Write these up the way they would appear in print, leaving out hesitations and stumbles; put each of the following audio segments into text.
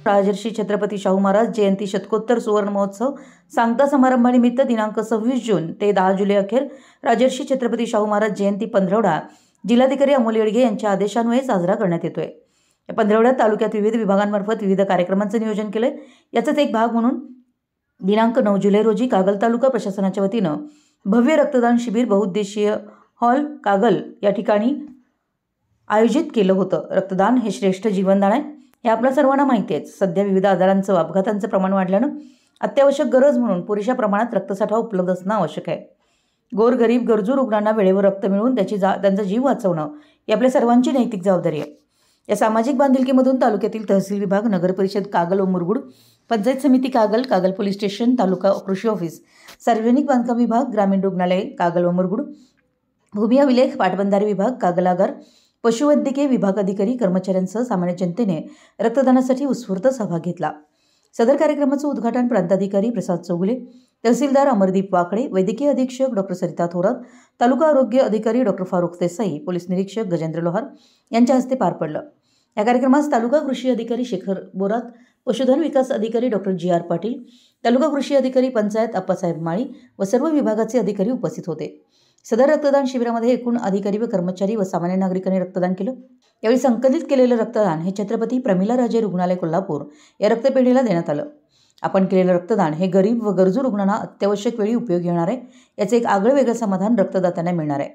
राजर्षी छत्रपती शाहू महाराज जयंती शतकोत्तर सुवर्ण महोत्सव सांगता समारंभानिमित्त दिनांक 26 जून ते 10 जुलै अखेर राजर्षी छत्रपती शाहू महाराज जयंती पंधरवडा जिल्हाधिकारी अमोल येडगे यांच्या आदेशान्वये साजरा करण्यात येतोय। या पंधरवड्यात तालुक्यात विविध विभागांमार्फत विविध कार्यक्रमांचे नियोजन केले। याचाच एक भाग म्हणून दिनांक 9 जुलै रोजी कागल तालुका प्रशासनाच्या वतीनं भव्य रक्तदान शिबिर बहुउद्देशीय हॉल कागल या ठिकाणी आयोजित केलं होतं। रक्तदान हे श्रेष्ठ जीवनदान आहे हे आपल्या सर्वांना माहिती आहे। सध्या विविध आजारांचं अपघातांचं प्रमाण वाढल्यानं अत्यावश्यक गरज म्हणून पुरेशा प्रमाणात रक्तसाठा उपलब्ध असणं आवश्यक आहे। गोरगरीब गरजू रुग्णांना वेळेवर रक्त मिळवून त्यांचा जीव वाचवणं ही आपल्या सर्वांची नैतिक जबाबदारी आहे। या सामाजिक बांधिलकीमधून तालुक्यातील तहसील विभाग, नगर परिषद कागल व मुरगुड, पंचायत समिती कागल, कागल पोलीस स्टेशन, तालुका कृषी ऑफिस, सार्वजनिक बांधकाम विभाग, ग्रामीण रुग्णालय कागल व मुरगुड, भूमी अभिलेख पाटबंधारे विभाग कागल आगार, पशुवैद्यकीय विभाग अधिकारी कर्मचाऱ्यांसह सामान्य जनतेने रक्तदानासाठी उत्स्फूर्त सहभाग घेतला। सदर कार्यक्रमाचं उद्घाटन प्रांताधिकारी प्रसाद चौगुले, तहसीलदार अमरदीप वाकडे, वैद्यकीय अधीक्षक डॉ. सरिता थोरात, तालुका आरोग्य अधिकारी डॉ. फारुख देसाई, पोलीस निरीक्षक गजेंद्र लोहार यांच्या हस्ते पार पडलं। या कार्यक्रमास तालुका कृषी अधिकारी शेखर बोरात, पशुधन विकास अधिकारी डॉ. जी.आर. पाटील, तालुका कृषी अधिकारी पंचायत अप्पासाहेब माळी व सर्व विभागाचे अधिकारी उपस्थित होते। सदर रक्तदान शिबिरामध्ये एकूण अधिकारी व कर्मचारी व सामान्य नागरिकांनी रक्तदान केलं। यावेळी संकलित केलेलं रक्तदान हे छत्रपती प्रमिलाराजे रुग्णालय कोल्हापूर या रक्तपेढीला देण्यात आलं। आपण केलेलं रक्तदान हे गरीब व गरजू रुग्णांना अत्यावश्यक वेळी उपयोगी येणार आहे। याचे एक आगळं वेगळं समाधान रक्तदात्यांना मिळणार आहे।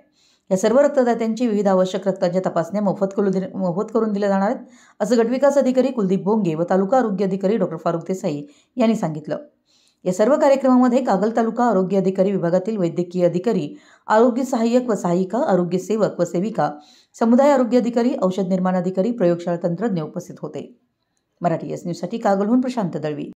या सर्व रक्तदात्यांची विविध आवश्यक रक्तांच्या तपासण्या मोफत करून दिल्या जाणार आहेत, असं गटविकास अधिकारी कुलदीप बोंगे व तालुका आरोग्य अधिकारी डॉ. फारुख देसाई यांनी सांगितलं। या सर्व कार्यक्रमामध्ये कागल तालुका आरोग्य अधिकारी विभागातील वैद्यकीय अधिकारी, आरोग्य सहाय्यक व सहायिका, आरोग्य सेवक व सेविका, समुदाय आरोग्य अधिकारी, औषध निर्माण अधिकारी, प्रयोगशाळा तंत्रज्ञ उपस्थित होते। मराठी एस न्यूजसाठी कागलहून प्रशांत दळवी।